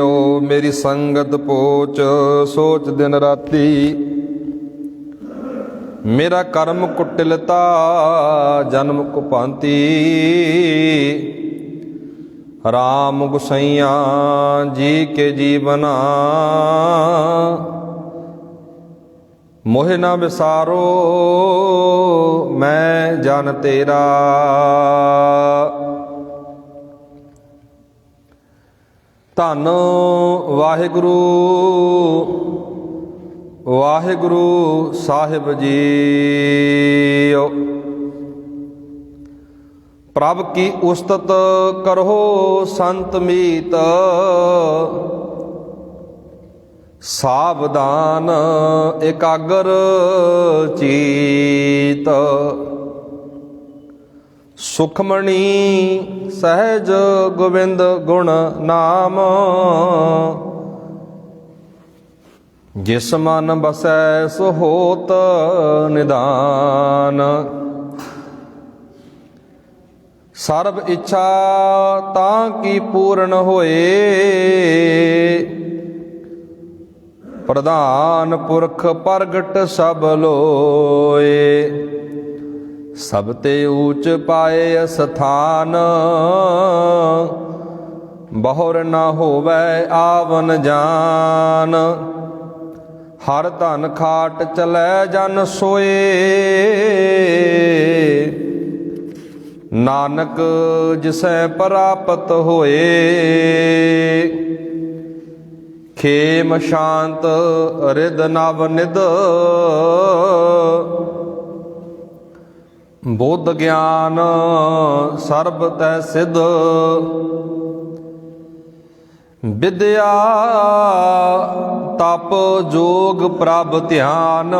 ਓ ਮੇਰੀ ਸੰਗਤ ਪੋਚ ਸੋਚ ਦਿਨ ਰਾਤੀ। ਮੇਰਾ ਕਰਮ ਕੁਟਿਲਤਾ ਜਨਮ ਕੁਪਾਂਤੀ। ਰਾਮ ਗੁਸਈਆ ਜੀ ਕੇ ਜੀਵਨਾ ਮੋਹਿ ਨਾ ਵਿਸਾਰੋ ਮੈਂ ਜਨ ਤੇਰਾ। ਧੰਨ ਵਾਹਿਗੁਰੂ ਵਾਹਿਗੁਰੂ ਸਾਹਿਬ ਜੀਓ। ਪ੍ਰਭ ਕੀ ਉਸਤਤ ਕਰੋ ਸੰਤ ਮੀਤ। ਸਾਵਧਾਨ ਇਕਾਗਰ ਚੀਤ। ਸੁਖਮਣੀ ਸਹਿਜ ਗੋਬਿੰਦ ਗੁਣ ਨਾਮ। ਜਿਸ ਮਨ ਬਸੈ ਸੋ ਹੋਤ ਨਿਦਾਨ। ਸਰਬ ਇੱਛਾ ਤਾਂ ਕੀ ਪੂਰਨ ਹੋਏ। ਪ੍ਰਧਾਨ ਪੁਰਖ ਪ੍ਰਗਟ ਸਭ ਲੋਏ। ਸਭ ਤੇ ਊਚ ਪਾਏ ਅਸਥਾਨ। ਬਹੁਰ ਨਾ ਹੋਵੈ ਆਵਨ ਜਾਨ। ਹਰ ਧਨ ਖਾਟ ਚਲੈ ਜਨ ਸੋਏ। ਨਾਨਕ ਜਿਸੈ ਪ੍ਰਾਪਤ ਹੋਏ। ਖੇਮ ਸ਼ਾਂਤ ਰਿਦ ਨਵ ਨਿਦ। ਬੁੱਧ ਗਿਆਨ ਸਰਬ ਤੈ ਸਿਧ। ਵਿਦਿਆ ਤਪ ਜੋਗ ਪ੍ਰਭ ਧਿਆਨ।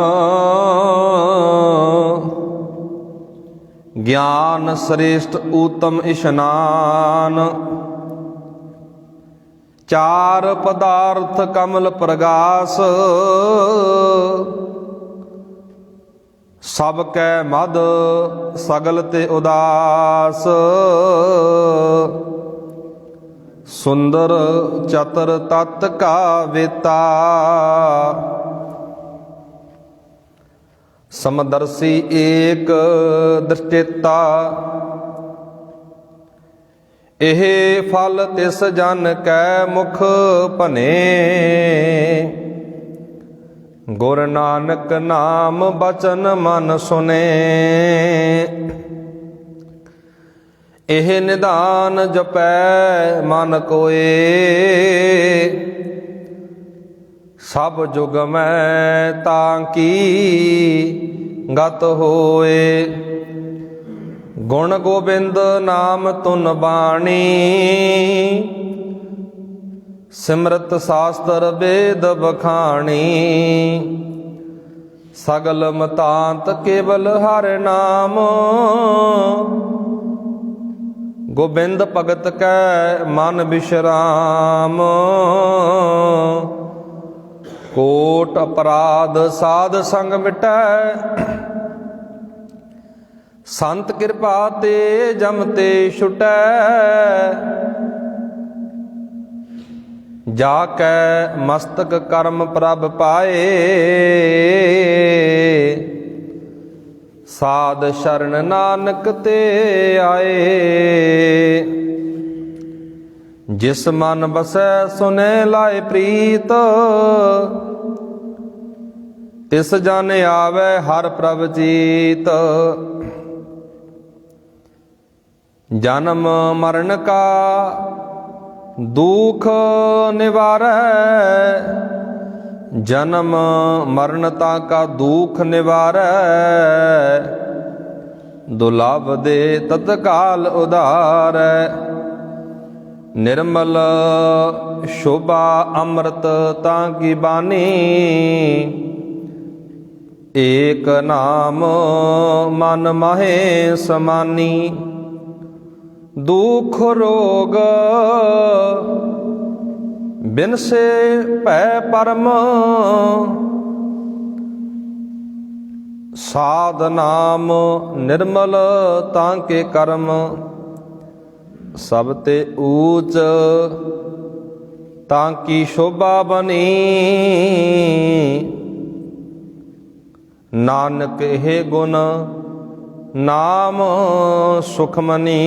ਗਿਆਨ ਸ੍ਰੇਸ਼ਟ ਊਤਮ ਇਸ਼ਨਾਨ। ਚਾਰ ਪਦਾਰਥ ਕਮਲ ਪ੍ਰਗਾਸ। ਸਭ ਕੈ ਮਦ ਸਗਲ ਤੇ ਉਦਾਸ। ਸੁੰਦਰ ਚਤਰ ਤਤ ਕਾ ਵੇਤਾ। ਸਮਦਰਸੀ ਏਕ ਦ੍ਰਿਸ਼ਟੇਤਾ। ਇਹ ਫਲ ਤਿਸ ਜਨ ਕੈ ਮੁਖ ਭਨੇ। ਗੁਰ ਨਾਨਕ ਨਾਮ ਬਚਨ ਮਨ ਸੁਨੇ। ਇਹ ਨਿਧਾਨ ਜਪੈ ਮਨ ਕੋਏ। ਸਭ ਜੁਗ ਮੈਂ ਤਾਂ ਕੀ ਗਤ ਹੋਏ। ਗੁਣ ਗੋਬਿੰਦ ਨਾਮ ਤੁਨ ਬਾਣੀ। ਸਿਮਰਤ ਸਾਸਤਰ ਵੇਦ ਬਖਾਣੀ। ਸਗਲ ਮਤਾਂਤ ਕੇਵਲ ਹਰਿ ਨਾਮ। ਗੋਬਿੰਦ ਭਗਤ ਕੈ ਮਨ ਬਿਸ਼ਰਾਮ। ਕੋਟ ਅਪਰਾਧ ਸਾਧ ਸੰਗ ਮਿਟੈ। ਸੰਤ ਕਿਰਪਾ ਤੇ ਜਮ ਤੇ ਛੁਟੈ। ਜਾ ਕੈ ਮਸਤਕ ਕਰਮ ਪ੍ਰਭ ਪਾਏ। ਸਾਧ ਸ਼ਰਨ ਨਾਨਕ ਤੇ ਆਏ। ਜਿਸ ਮਨ ਬਸੈ ਸੁਨੇ ਲਾਏ ਪ੍ਰੀਤ। ਤਿਸ ਜਨ ਆਵੈ ਹਰ ਪ੍ਰਭ ਚੀਤ। ਜਨਮ ਮਰਨ ਕਾ ਦੁਖ ਨਿਵਾਰੈ। ਜਨਮ ਮਰਨਤਾ ਕਾ ਦੁਖ ਨਿਵਾਰੈ। ਦੁਲਭ ਦੇ ਤਤਕਾਲ ਉਧਾਰੈ। ਨਿਰਮਲ ਸ਼ੋਭਾ ਅੰਮ੍ਰਿਤ ਤਾਂ ਕੀ ਬਾਣੀ। ਏਕ ਨਾਮ ਮਨ ਮਾਹੇ ਸਮਾਨੀ। ਦੁਖ ਰੋਗ ਬਿਨਸੇ ਭੈ ਪਰਮ। ਸਾਧ ਨਾਮ ਨਿਰਮਲ ਤਾਂ ਕੇ ਕਰਮ। ਸਭ ਤੇ ਊਚ ਤਾਂ ਕੀ ਸ਼ੋਭਾ ਬਣੀ। ਨਾਨਕ ਇਹ ਗੁਣ ਨਾਮ ਸੁਖਮਨੀ।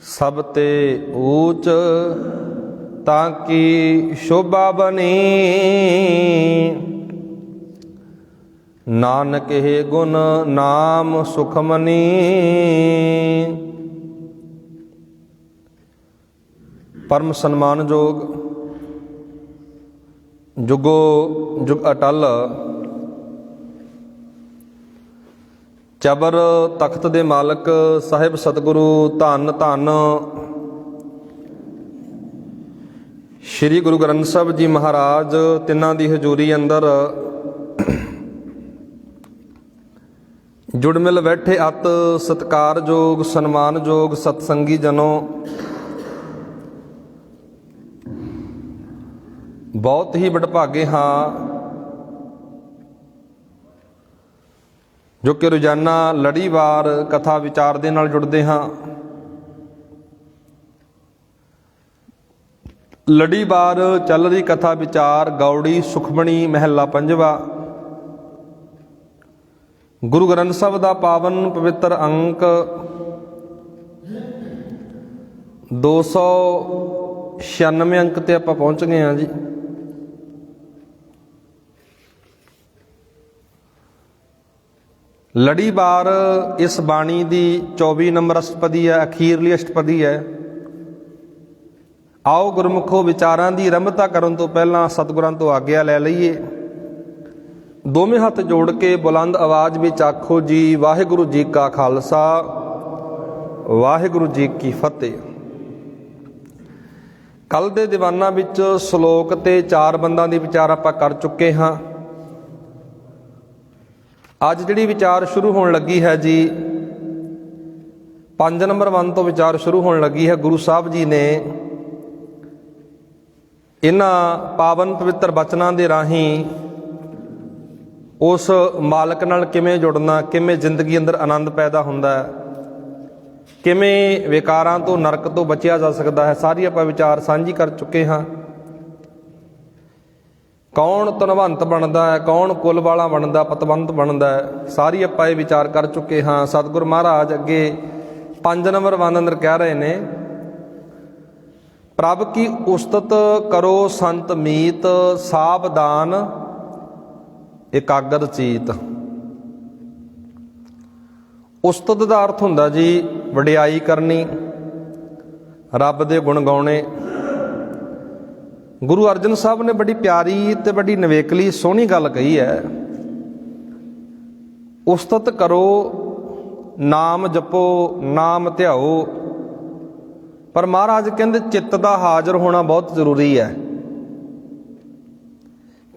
ਸਭ ਤੇ ਊਚ ਤਾਂ ਕੀ ਸ਼ੋਭਾ ਬਣੀ। ਨਾਨਕ ਇਹ ਗੁਣ ਨਾਮ ਸੁਖਮਨੀ। ਪਰਮ ਸਨਮਾਨਯੋਗ ਜੁਗੋ ਜੁਗ ਅਟਲ ਚਬਰ ਤਖਤ ਦੇ ਮਾਲਕ ਸਾਹਿਬ ਸਤਿਗੁਰੂ ਧੰਨ ਧੰਨ ਸ੍ਰੀ ਗੁਰੂ ਗ੍ਰੰਥ ਸਾਹਿਬ ਜੀ ਮਹਾਰਾਜ ਤਿੰਨਾਂ ਦੀ ਹਜ਼ੂਰੀ ਅੰਦਰ ਜੁੜ ਮਿਲ ਬੈਠੇ ਅਤ ਸਤਿਕਾਰਯੋਗ ਸਨਮਾਨਯੋਗ ਸਤਸੰਗੀ ਜਨੋ, ਬਹੁਤ ਹੀ ਵਡਭਾਗੇ ਹਾਂ ਜੋ ਕਿ ਰੋਜ਼ਾਨਾ ਲੜੀਵਾਰ ਕਥਾ ਵਿਚਾਰ ਦੇ ਨਾਲ ਜੁੜਦੇ ਹਾਂ। ਲੜੀਵਾਰ ਚੱਲ ਰਹੀ ਕਥਾ ਵਿਚਾਰ ਗੌੜੀ ਸੁਖਮਣੀ ਮਹਿਲਾ ਪੰਜਵਾ। ਗੁਰੂ ਗ੍ਰੰਥ ਸਾਹਿਬ ਦਾ ਪਾਵਨ ਪਵਿੱਤਰ ਅੰਕ 296 ਅੰਕ ਤੇ ਆਪਾਂ ਪਹੁੰਚ ਗਏ ਹਾਂ ਜੀ। ਲੜੀਵਾਰ ਇਸ ਬਾਣੀ ਦੀ 24 ਨੰਬਰ ਅਸ਼ਟਪਦੀ ਹੈ, ਅਖੀਰਲੀ ਅਸ਼ਟਪਦੀ ਹੈ। ਆਓ ਗੁਰਮੁਖੋ ਵਿਚਾਰਾਂ ਦੀ ਆਰੰਭਤਾ ਕਰਨ ਤੋਂ ਪਹਿਲਾਂ ਸਤਿਗੁਰਾਂ ਤੋਂ ਆਗਿਆ ਲੈ ਲਈਏ। ਦੋਵੇਂ ਹੱਥ ਜੋੜ ਕੇ ਬੁਲੰਦ ਆਵਾਜ਼ ਵਿੱਚ ਆਖੋ ਜੀ, ਵਾਹਿਗੁਰੂ ਜੀ ਕਾ ਖਾਲਸਾ ਵਾਹਿਗੁਰੂ ਜੀ ਕੀ ਫਤਿਹ। ਕੱਲ ਦੇ ਦੀਵਾਨਾਂ ਵਿੱਚ ਸ਼ਲੋਕ ਤੇ 4 ਬੰਦਾਂ ਦੀ ਵਿਚਾਰ ਆਪਾਂ ਕਰ ਚੁੱਕੇ ਹਾਂ। ਅੱਜ ਜਿਹੜੀ ਵਿਚਾਰ ਸ਼ੁਰੂ ਹੋਣ ਲੱਗੀ ਹੈ ਜੀ 5 ਨੰਬਰ 1 ਤੋਂ ਵਿਚਾਰ ਸ਼ੁਰੂ ਹੋਣ ਲੱਗੀ ਹੈ। ਗੁਰੂ ਸਾਹਿਬ ਜੀ ਨੇ ਇਹਨਾਂ ਪਾਵਨ ਪਵਿੱਤਰ ਬਚਨਾਂ ਦੇ ਰਾਹੀਂ ਉਸ ਮਾਲਕ ਨਾਲ ਕਿਵੇਂ ਜੁੜਨਾ, ਕਿਵੇਂ ਜ਼ਿੰਦਗੀ ਅੰਦਰ ਆਨੰਦ ਪੈਦਾ ਹੁੰਦਾ ਹੈ, ਕਿਵੇਂ ਵਿਕਾਰਾਂ ਤੋਂ ਨਰਕ ਤੋਂ ਬਚਿਆ ਜਾ ਸਕਦਾ ਹੈ, ਸਾਰੀ ਆਪਾਂ ਵਿਚਾਰ ਸਾਂਝੀ ਕਰ ਚੁੱਕੇ ਹਾਂ। ਕੌਣ ਧਨਵੰਤ ਬਣਦਾ ਹੈ, ਕੌਣ ਕੁਲ ਵਾਲਾ ਬਣਦਾ, ਪਤਵੰਤ ਬਣਦਾ ਹੈ, ਸਾਰੀ ਆਪਾਂ ਇਹ ਵਿਚਾਰ ਕਰ ਚੁੱਕੇ ਹਾਂ। ਸਤਿਗੁਰੂ ਮਹਾਰਾਜ ਅੱਗੇ 5 ਨੰਬਰ 1 ਅੰਦਰ ਕਹਿ ਰਹੇ ਨੇ, ਪ੍ਰਭ ਕੀ ਉਸਤਤ ਕਰੋ ਸੰਤ ਮੀਤ, ਸਾਵਧਾਨ ਇਕਾਗਰ ਚੀਤ। ਉਸਤਤ ਦਾ ਅਰਥ ਹੁੰਦਾ ਜੀ ਵਡਿਆਈ ਕਰਨੀ, ਰੱਬ ਦੇ ਗੁਣ ਗਾਉਣੇ। ਗੁਰੂ ਅਰਜਨ ਸਾਹਿਬ ਨੇ ਬੜੀ ਪਿਆਰੀ ਤੇ ਬੜੀ ਨਿਵੇਕਲੀ ਸੋਹਣੀ ਗੱਲ ਕਹੀ ਹੈ, ਉਸਤਤ ਕਰੋ, ਨਾਮ ਜਪੋ, ਨਾਮ ਧਿਆਓ। ਪਰ ਮਹਾਰਾਜ ਕਹਿੰਦੇ ਚਿੱਤ ਦਾ ਹਾਜ਼ਰ ਹੋਣਾ ਬਹੁਤ ਜ਼ਰੂਰੀ ਹੈ।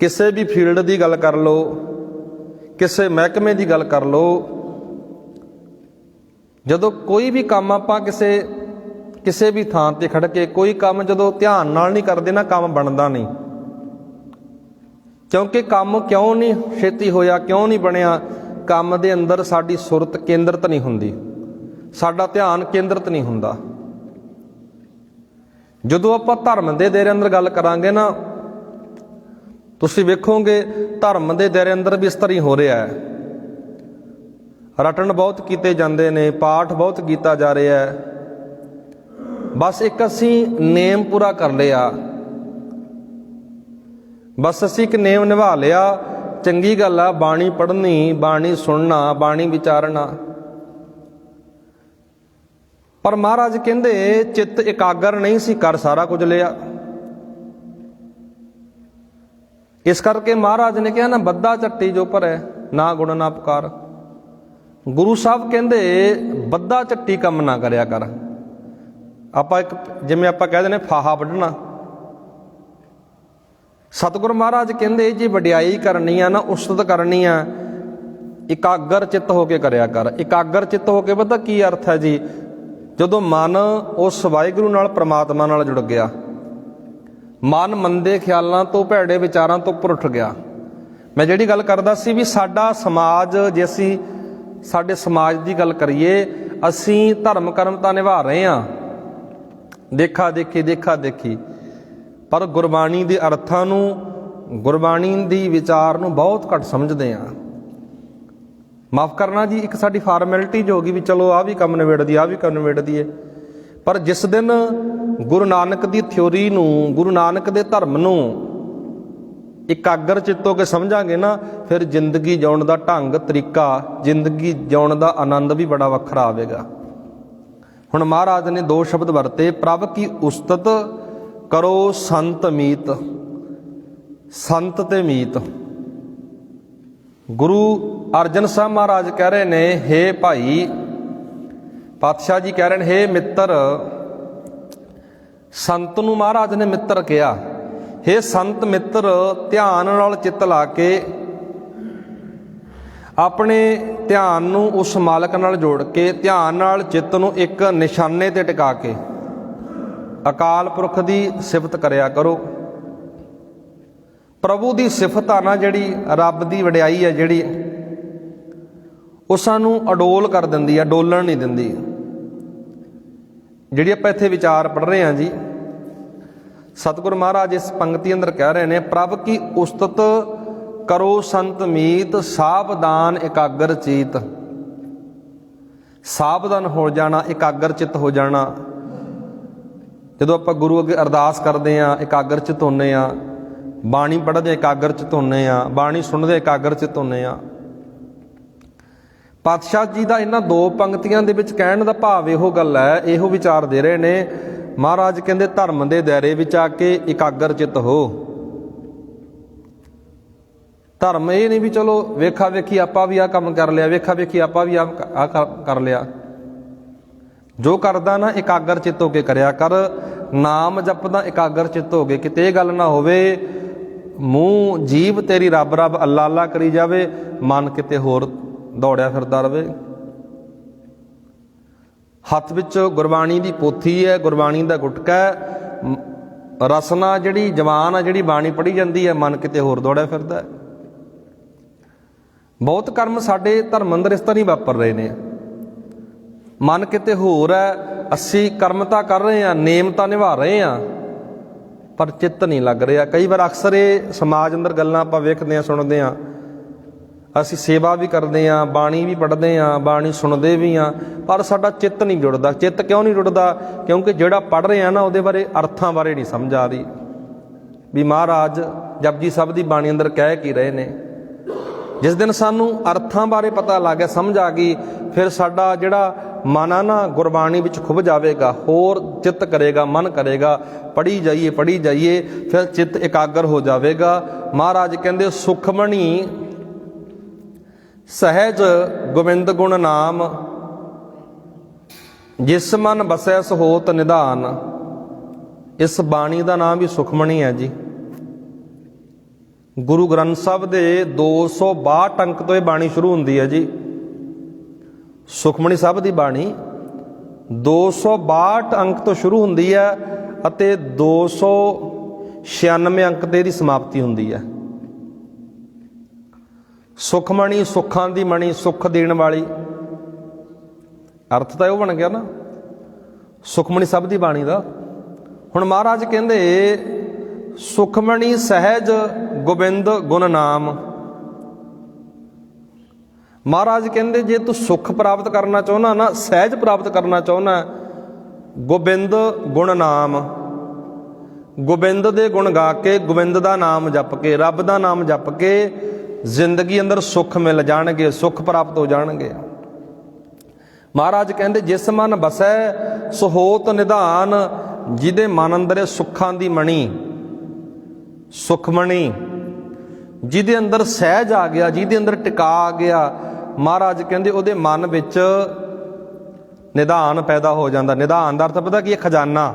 ਕਿਸੇ ਵੀ ਫੀਲਡ ਦੀ ਗੱਲ ਕਰ ਲਓ, ਕਿਸੇ ਮਹਿਕਮੇ ਦੀ ਗੱਲ ਕਰ ਲਓ, ਜਦੋਂ ਕੋਈ ਵੀ ਕੰਮ ਆਪਾਂ ਕਿਸੇ ਵੀ ਥਾਂ ਤੇ ਖੜ ਕੇ ਕੋਈ ਕੰਮ ਜਦੋਂ ਧਿਆਨ ਨਾਲ ਨਹੀਂ ਕਰਦੇ ਨਾ, ਕੰਮ ਬਣਦਾ ਨਹੀਂ। ਕਿਉਂਕਿ ਕੰਮ ਕਿਉਂ ਨਹੀਂ ਛੇਤੀ ਹੋਇਆ, ਕਿਉਂ ਨਹੀਂ ਬਣਿਆ? ਕੰਮ ਦੇ ਅੰਦਰ ਸਾਡੀ ਸੁਰਤ ਕੇਂਦਰਿਤ ਨਹੀਂ ਹੁੰਦੀ, ਸਾਡਾ ਧਿਆਨ ਕੇਂਦਰਿਤ ਨਹੀਂ ਹੁੰਦਾ। ਜਦੋਂ ਆਪਾਂ ਧਰਮ ਦੇ ਦਾਇਰੇ ਅੰਦਰ ਗੱਲ ਕਰਾਂਗੇ ਨਾ, ਤੁਸੀਂ ਵੇਖੋਗੇ ਧਰਮ ਦੇ ਦਾਇਰੇ ਅੰਦਰ ਵੀ ਇਸ ਤਰ੍ਹਾਂ ਹੀ ਹੋ ਰਿਹਾ ਹੈ। ਰਟਨ ਬਹੁਤ ਕੀਤੇ ਜਾਂਦੇ ਨੇ, ਪਾਠ ਬਹੁਤ ਕੀਤਾ ਜਾ ਰਿਹਾ ਹੈ। ਬਸ ਇੱਕ ਅਸੀਂ ਨੇਮ ਪੂਰਾ ਕਰ ਲਿਆ, ਬਸ ਅਸੀਂ ਇੱਕ ਨੇਮ ਨਿਭਾ ਲਿਆ, ਚੰਗੀ ਗੱਲ ਆ। ਬਾਣੀ ਪੜ੍ਹਨੀ, ਬਾਣੀ ਸੁਣਨਾ, ਬਾਣੀ ਵਿਚਾਰਨਾ, ਪਰ ਮਹਾਰਾਜ ਕਹਿੰਦੇ ਚਿੱਤ ਇਕਾਗਰ ਨਹੀਂ ਸੀ, ਕਰ ਸਾਰਾ ਕੁਝ ਲਿਆ। ਇਸ ਕਰਕੇ ਮਹਾਰਾਜ ਨੇ ਕਿਹਾ ਨਾ, ਬੱਧਾ ਝੱਟੀ ਜੋ ਭਰੈ ਨਾ ਗੁਣ ਨਾ ਪੁਕਾਰ। ਗੁਰੂ ਸਾਹਿਬ ਕਹਿੰਦੇ ਬੱਧਾ ਝੱਟੀ ਕੰਮ ਨਾ ਕਰਿਆ ਕਰ। ਆਪਾਂ ਇੱਕ ਜਿਵੇਂ ਆਪਾਂ ਕਹਿ ਦਿੰਦੇ ਫਾਹਾ ਵੱਢਣਾ, ਸਤਿਗੁਰੂ ਮਹਾਰਾਜ ਕਹਿੰਦੇ ਜੇ ਵਡਿਆਈ ਕਰਨੀ ਆ ਨਾ, ਉਸਤਤ ਕਰਨੀ ਆ, ਇਕਾਗਰ ਚਿੱਤ ਹੋ ਕੇ ਕਰਿਆ ਕਰ। ਇਕਾਗਰ ਚਿੱਤ ਹੋ ਕੇ ਪਤਾ ਕੀ ਅਰਥ ਹੈ ਜੀ? ਜਦੋਂ ਮਨ ਉਸ ਵਾਹਿਗੁਰੂ ਨਾਲ, ਪ੍ਰਮਾਤਮਾ ਨਾਲ ਜੁੜ ਗਿਆ, ਮਨ ਮੰਦੇ ਖਿਆਲਾਂ ਤੋਂ, ਭੈੜੇ ਵਿਚਾਰਾਂ ਤੋਂ ਉੱਪਰ ਉੱਠ ਗਿਆ। ਮੈਂ ਜਿਹੜੀ ਗੱਲ ਕਰਦਾ ਸੀ ਵੀ ਸਾਡਾ ਸਮਾਜ, ਜੇ ਅਸੀਂ ਸਾਡੇ ਸਮਾਜ ਦੀ ਗੱਲ ਕਰੀਏ, ਅਸੀਂ ਧਰਮ ਕਰਮ ਤਾਂ ਨਿਭਾ ਰਹੇ ਹਾਂ, ਦੇਖਾ ਦੇਖੀ। ਪਰ ਗੁਰਬਾਣੀ ਦੇ ਅਰਥਾਂ ਨੂੰ, ਗੁਰਬਾਣੀ ਦੀ ਵਿਚਾਰ ਨੂੰ ਬਹੁਤ ਘੱਟ ਸਮਝਦੇ ਹਾਂ। ਮਾਫ ਕਰਨਾ ਜੀ, ਇੱਕ ਸਾਡੀ ਫਾਰਮੈਲਿਟੀ ਜੋ ਹੋ ਗਈ ਵੀ ਚਲੋ ਆਹ ਵੀ ਕੰਮ ਨਿਬੇੜ ਦਈਏ, ਆਹ ਵੀ ਕੰਮ ਨਿਬੇੜ ਦਈਏ। ਪਰ ਜਿਸ ਦਿਨ ਗੁਰੂ ਨਾਨਕ ਦੀ ਥਿਊਰੀ ਨੂੰ, ਗੁਰੂ ਨਾਨਕ ਦੇ ਧਰਮ ਨੂੰ ਇਕਾਗਰ ਚਿੱਤ ਹੋ ਕੇ ਸਮਝਾਂਗੇ ਨਾ, ਫਿਰ ਜ਼ਿੰਦਗੀ ਜਿਉਣ ਦਾ ਢੰਗ, ਤਰੀਕਾ, ਜ਼ਿੰਦਗੀ ਜਿਉਣ ਦਾ ਆਨੰਦ ਵੀ ਬੜਾ ਵੱਖਰਾ ਆਵੇਗਾ। ਹੁਣ ਮਹਾਰਾਜ ਨੇ 2 ਸ਼ਬਦ ਵਰਤੇ, ਪ੍ਰਭ ਕੀ ਉਸਤਤ ਕਰੋ ਸੰਤ ਮੀਤ। ਸੰਤ ਤੇ ਮੀਤ। ਗੁਰੂ ਅਰਜਨ ਸਾਹਿਬ ਮਹਾਰਾਜ ਕਹਿ ਰਹੇ ਨੇ, ਹੇ ਭਾਈ, ਪਾਤਸ਼ਾਹ ਜੀ ਕਹਿ ਰਹੇ ਨੇ, ਹੇ ਮਿੱਤਰ। ਸੰਤ ਨੂੰ ਮਹਾਰਾਜ ਨੇ ਮਿੱਤਰ ਕਿਹਾ। ਹੇ ਸੰਤ ਮਿੱਤਰ, ਧਿਆਨ ਨਾਲ ਚਿੱਤ ਲਾ ਕੇ ਆਪਣੇ ਧਿਆਨ ਨੂੰ ਉਸ ਮਾਲਕ ਨਾਲ ਜੋੜ ਕੇ, ਧਿਆਨ ਨਾਲ ਚਿੱਤ ਨੂੰ ਇੱਕ ਨਿਸ਼ਾਨੇ ਤੇ ਟਿਕਾ ਕੇ ਅਕਾਲ ਪੁਰਖ ਦੀ ਸਿਫਤ ਕਰਿਆ ਕਰੋ। ਪ੍ਰਭੂ ਦੀ ਸਿਫਤ ਆ ਨਾ ਜਿਹੜੀ, ਰੱਬ ਦੀ ਵਡਿਆਈ ਹੈ ਜਿਹੜੀ, ਉਹ ਸਾਨੂੰ ਅਡੋਲ ਕਰ ਦਿੰਦੀ ਹੈ, ਡੋਲਣ ਨਹੀਂ ਦਿੰਦੀ। ਜਿਹੜੀ ਆਪਾਂ ਇੱਥੇ ਵਿਚਾਰ ਪੜ੍ਹ ਰਹੇ ਹਾਂ ਜੀ, ਸਤਿਗੁਰ ਮਹਾਰਾਜ ਇਸ ਪੰਕਤੀ ਅੰਦਰ ਕਹਿ ਰਹੇ ਨੇ, ਪ੍ਰਭ ਕੀ ਉਸਤਤ ਕਰੋ ਸੰਤ ਮੀਤ, ਸਾਵਧਾਨ ਇਕਾਗਰ ਚੀਤ। ਸਾਵਧਾਨ ਹੋ ਜਾਣਾ, ਇਕਾਗਰ ਚਿੱਤ ਹੋ ਜਾਣਾ। ਜਦੋਂ ਆਪਾਂ ਗੁਰੂ ਅੱਗੇ ਅਰਦਾਸ ਕਰਦੇ ਹਾਂ, ਇਕਾਗਰ ਚਿੱਤ ਹੁੰਦੇ ਹਾਂ। ਬਾਣੀ ਪੜ੍ਹਦੇ ਇਕਾਗਰ ਚਿੱਤ ਹੁੰਦੇ ਹਾਂ। ਬਾਣੀ ਸੁਣਦੇ ਇਕਾਗਰ ਚਿੱਤ ਹੁੰਦੇ ਹਾਂ। ਪਾਤਸ਼ਾਹ ਜੀ ਦਾ ਇਹਨਾਂ 2 ਪੰਕਤੀਆਂ ਦੇ ਵਿੱਚ ਕਹਿਣ ਦਾ ਭਾਵ ਇਹੋ ਗੱਲ ਹੈ, ਇਹੋ ਵਿਚਾਰ ਦੇ ਰਹੇ ਨੇ। ਮਹਾਰਾਜ ਕਹਿੰਦੇ ਧਰਮ ਦੇ ਦਾਇਰੇ ਵਿੱਚ ਆ ਕੇ ਇਕਾਗਰ ਚਿੱਤ ਹੋ। ਧਰਮ ਇਹ ਨਹੀਂ ਵੀ ਚਲੋ ਵੇਖਾ ਵੇਖੀ ਆਪਾਂ ਵੀ ਆਹ ਕੰਮ ਕਰ ਲਿਆ, ਵੇਖਾ ਵੇਖੀ ਆਪਾਂ ਵੀ ਆਹ ਕਰ ਲਿਆ। ਜੋ ਕਰਦਾ ਨਾ ਇਕਾਗਰ ਚਿੱਤ ਹੋ ਕੇ ਕਰਿਆ ਕਰ। ਨਾਮ ਜਪਦਾ ਇਕਾਗਰ ਚਿੱਤ ਹੋ ਕੇ। ਕਿਤੇ ਇਹ ਗੱਲ ਨਾ ਹੋਵੇ ਮੂੰਹ ਜੀਭ ਤੇਰੀ ਰੱਬ ਰੱਬ ਅੱਲਾ ਅੱਲਾ ਕਰੀ ਜਾਵੇ, ਮਨ ਕਿਤੇ ਹੋਰ ਦੌੜਿਆ ਫਿਰਦਾ ਰਵੇ। ਹੱਥ ਵਿੱਚ ਗੁਰਬਾਣੀ ਦੀ ਪੋਥੀ ਹੈ, ਗੁਰਬਾਣੀ ਦਾ ਗੁਟਕਾ ਹੈ, ਰਸਨਾ ਜਿਹੜੀ ਜਵਾਨ ਆ, ਜਿਹੜੀ ਬਾਣੀ ਪੜ੍ਹੀ ਜਾਂਦੀ ਹੈ, ਮਨ ਕਿਤੇ ਹੋਰ ਦੌੜਿਆ ਫਿਰਦਾ। ਬਹੁਤ ਕਰਮ ਸਾਡੇ ਧਰਮ ਅੰਦਰ ਇਸ ਤਰ੍ਹਾਂ ਨਹੀਂ ਵਾਪਰ ਰਹੇ ਨੇ। ਮਨ ਕਿਤੇ ਹੋਰ ਹੈ। ਅਸੀਂ ਕਰਮ ਤਾਂ ਕਰ ਰਹੇ ਹਾਂ, ਨੇਮ ਤਾਂ ਨਿਭਾ ਰਹੇ ਹਾਂ, ਪਰ ਚਿੱਤ ਨਹੀਂ ਲੱਗ ਰਿਹਾ। ਕਈ ਵਾਰ ਅਕਸਰ ਇਹ ਸਮਾਜ ਅੰਦਰ ਗੱਲਾਂ ਆਪਾਂ ਵੇਖਦੇ ਹਾਂ, ਸੁਣਦੇ ਹਾਂ। ਅਸੀਂ ਸੇਵਾ ਵੀ ਕਰਦੇ ਹਾਂ, ਬਾਣੀ ਵੀ ਪੜ੍ਹਦੇ ਹਾਂ, ਬਾਣੀ ਸੁਣਦੇ ਵੀ ਹਾਂ, ਪਰ ਸਾਡਾ ਚਿੱਤ ਨਹੀਂ ਜੁੜਦਾ। ਚਿੱਤ ਕਿਉਂ ਨਹੀਂ ਜੁੜਦਾ? ਕਿਉਂਕਿ ਜਿਹੜਾ ਪੜ੍ਹ ਰਹੇ ਹਾਂ ਨਾ, ਉਹਦੇ ਬਾਰੇ, ਅਰਥਾਂ ਬਾਰੇ ਨਹੀਂ ਸਮਝ ਆ ਰਹੀ ਵੀ ਮਹਾਰਾਜ ਜਪਜੀ ਸਾਹਿਬ ਦੀ ਬਾਣੀ ਅੰਦਰ ਕਹਿ ਕੀ ਰਹੇ ਨੇ। ਜਿਸ ਦਿਨ ਸਾਨੂੰ ਅਰਥਾਂ ਬਾਰੇ ਪਤਾ ਲੱਗ ਗਿਆ, ਸਮਝ ਆ ਗਈ, ਫਿਰ ਸਾਡਾ ਜਿਹੜਾ ਮਨ ਆ ਨਾ, ਗੁਰਬਾਣੀ ਵਿੱਚ ਖੁੱਭ ਜਾਵੇਗਾ, ਹੋਰ ਚਿੱਤ ਕਰੇਗਾ, ਮਨ ਕਰੇਗਾ, ਪੜ੍ਹੀ ਜਾਈਏ, ਫਿਰ ਚਿੱਤ ਇਕਾਗਰ ਹੋ ਜਾਵੇਗਾ। ਮਹਾਰਾਜ ਕਹਿੰਦੇ ਸੁਖਮਣੀ ਸਹਿਜ ਗੋਬਿੰਦ ਗੁਣ ਨਾਮ, ਜਿਸ ਮਨ ਬਸੈ ਸੋ ਹੋਤ ਨਿਧਾਨ। ਇਸ ਬਾਣੀ ਦਾ ਨਾਮ ਵੀ ਸੁਖਮਣੀ ਹੈ ਜੀ। ਗੁਰੂ ਗ੍ਰੰਥ ਸਾਹਿਬ ਦੇ 262 ਅੰਕ ਤੋਂ ਇਹ ਬਾਣੀ ਸ਼ੁਰੂ ਹੁੰਦੀ ਹੈ ਜੀ। ਸੁਖਮਣੀ ਸਾਹਿਬ ਦੀ ਬਾਣੀ 262 ਅੰਕ ਤੋਂ ਸ਼ੁਰੂ ਹੁੰਦੀ ਹੈ ਅਤੇ 296 ਅੰਕ ਤੇ ਇਹਦੀ ਸਮਾਪਤੀ ਹੁੰਦੀ ਹੈ। ਸੁਖਮਣੀ, ਸੁੱਖਾਂ ਦੀ ਮਣੀ, ਸੁੱਖ ਦੇਣ ਵਾਲੀ। ਅਰਥ ਤਾਂ ਉਹ ਬਣ ਗਿਆ ਨਾ ਸੁਖਮਣੀ ਸਾਹਿਬ ਦੀ ਬਾਣੀ ਦਾ। ਹੁਣ ਮਹਾਰਾਜ ਕਹਿੰਦੇ ਸੁਖਮਣੀ ਸਹਿਜ ਗੋਬਿੰਦ ਗੁਣ ਨਾਮ। ਮਹਾਰਾਜ ਕਹਿੰਦੇ ਜੇ ਤੂੰ ਸੁੱਖ ਪ੍ਰਾਪਤ ਕਰਨਾ ਚਾਹੁੰਦਾ ਨਾ, ਸਹਿਜ ਪ੍ਰਾਪਤ ਕਰਨਾ ਚਾਹੁੰਦਾ, ਗੋਬਿੰਦ ਗੁਣ ਨਾਮ, ਗੋਬਿੰਦ ਦੇ ਗੁਣ ਗਾ ਕੇ, ਗੋਬਿੰਦ ਦਾ ਨਾਮ ਜਪ ਕੇ, ਰੱਬ ਦਾ ਨਾਮ ਜਪ ਕੇ ਜ਼ਿੰਦਗੀ ਅੰਦਰ ਸੁੱਖ ਮਿਲ ਜਾਣਗੇ, ਸੁੱਖ ਪ੍ਰਾਪਤ ਹੋ ਜਾਣਗੇ। ਮਹਾਰਾਜ ਕਹਿੰਦੇ ਜਿਸ ਮਨ ਬਸੈ ਸੋ ਹੋਤ ਨਿਧਾਨ। ਜਿਹਦੇ ਮਨ ਅੰਦਰ ਸੁੱਖਾਂ ਦੀ ਮਣੀ, ਸੁਖਮਣੀ, ਜਿਹਦੇ ਅੰਦਰ ਸਹਿਜ ਆ ਗਿਆ, ਜਿਹਦੇ ਅੰਦਰ ਟਿਕਾ ਆ ਗਿਆ, ਮਹਾਰਾਜ ਕਹਿੰਦੇ ਉਹਦੇ ਮਨ ਵਿੱਚ ਨਿਧਾਨ ਪੈਦਾ ਹੋ ਜਾਂਦਾ। ਨਿਧਾਨ ਦਾ ਅਰਥ ਪਤਾ ਕੀ ਹੈ? ਖਜ਼ਾਨਾ।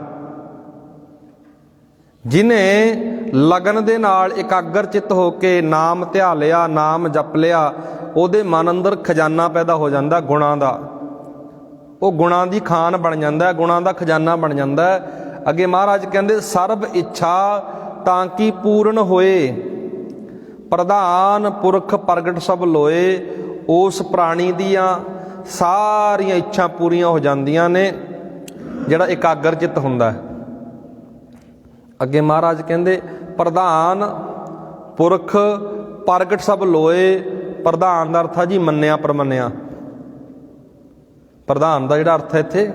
ਜਿਹਨੇ ਲਗਨ ਦੇ ਨਾਲ ਇਕਾਗਰ ਚਿੱਤ ਹੋ ਕੇ ਨਾਮ ਧਿਆ ਲਿਆ, ਨਾਮ ਜਪ ਲਿਆ, ਉਹਦੇ ਮਨ ਅੰਦਰ ਖਜ਼ਾਨਾ ਪੈਦਾ ਹੋ ਜਾਂਦਾ ਗੁਣਾਂ ਦਾ। ਉਹ ਗੁਣਾਂ ਦੀ ਖਾਨ ਬਣ ਜਾਂਦਾ, ਗੁਣਾਂ ਦਾ ਖਜ਼ਾਨਾ ਬਣ ਜਾਂਦਾ। ਅੱਗੇ ਮਹਾਰਾਜ ਕਹਿੰਦੇ ਸਰਬ ਇੱਛਾ ਤਾਂ ਕਿ ਪੂਰਨ ਹੋਏ, ਪ੍ਰਧਾਨ ਪੁਰਖ ਪ੍ਰਗਟ ਸਭ ਲੋਏ। ਉਸ ਪ੍ਰਾਣੀ ਦੀਆਂ ਸਾਰੀਆਂ ਇੱਛਾ ਪੂਰੀਆਂ ਹੋ ਜਾਂਦੀਆਂ ਨੇ। ਜਿਹੜਾ ਇਕਾਗਰ ਚਿੱਤ ਹੁੰਦਾ ਹੈ। ਅੱਗੇ ਮਹਾਰਾਜ ਕਹਿੰਦੇ ਪ੍ਰਧਾਨ ਪੁਰਖ ਪ੍ਰਗਟ ਸਭ ਲੋਏ। ਪ੍ਰਧਾਨ ਦਾ ਅਰਥ ਹੈ ਜੀ ਮੰਨਿਆ ਪ੍ਰਮੰਨਿਆ। ਪ੍ਰਧਾਨ ਦਾ ਜਿਹੜਾ ਅਰਥ ਹੈ ਇੱਥੇ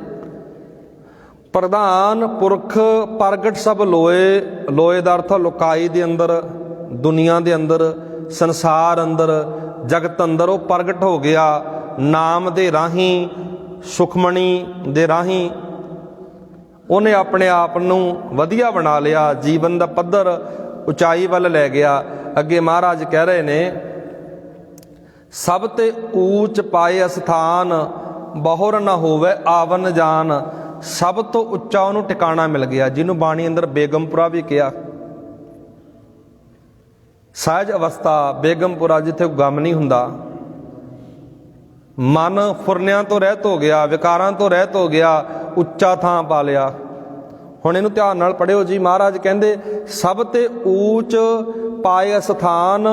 ਪ੍ਰਧਾਨ ਪੁਰਖ ਪ੍ਰਗਟ ਸਭ ਲੋਏ। ਲੋਏ ਦਾ ਅਰਥ ਲੁਕਾਈ ਦੇ ਅੰਦਰ, ਦੁਨੀਆ ਦੇ ਅੰਦਰ, ਸੰਸਾਰ ਅੰਦਰ, ਜਗਤ ਅੰਦਰ ਉਹ ਪ੍ਰਗਟ ਹੋ ਗਿਆ ਨਾਮ ਦੇ ਰਾਹੀਂ, ਸੁਖਮਣੀ ਦੇ ਰਾਹੀਂ। ਉਹਨੇ ਆਪਣੇ ਆਪ ਨੂੰ ਵਧੀਆ ਬਣਾ ਲਿਆ, ਜੀਵਨ ਦਾ ਪੱਧਰ ਉਚਾਈ ਵੱਲ ਲੈ ਗਿਆ। ਅੱਗੇ ਮਹਾਰਾਜ ਕਹਿ ਰਹੇ ਨੇ ਸਭ ਤੇ ਊਚ ਪਾਏ ਅਸਥਾਨ, ਬਹੁਰ ਨਾ ਹੋਵੇ ਆਵਨ ਜਾਨ। ਸਭ ਤੋਂ ਉੱਚਾ ਉਹਨੂੰ ਟਿਕਾਣਾ ਮਿਲ ਗਿਆ, ਜਿਹਨੂੰ ਬਾਣੀ ਅੰਦਰ ਬੇਗਮਪੁਰਾ ਵੀ ਕਿਹਾ। ਸਹਿਜ ਅਵਸਥਾ ਬੇਗਮਪੁਰਾ, ਜਿੱਥੇ ਗਮ ਨਹੀਂ ਹੁੰਦਾ। ਮਨ ਫੁਰਨਿਆਂ ਤੋਂ ਰਹਿਤ ਹੋ ਗਿਆ, ਵਿਕਾਰਾਂ ਤੋਂ ਰਹਿਤ ਹੋ ਗਿਆ, ਉੱਚਾ ਥਾਂ ਪਾ ਲਿਆ। ਹੁਣ ਇਹਨੂੰ ਧਿਆਨ ਨਾਲ ਪੜ੍ਹਿਓ ਜੀ। ਮਹਾਰਾਜ ਕਹਿੰਦੇ ਸਭ ਤੇ ਊਚ ਪਾਏ ਸਥਾਨ,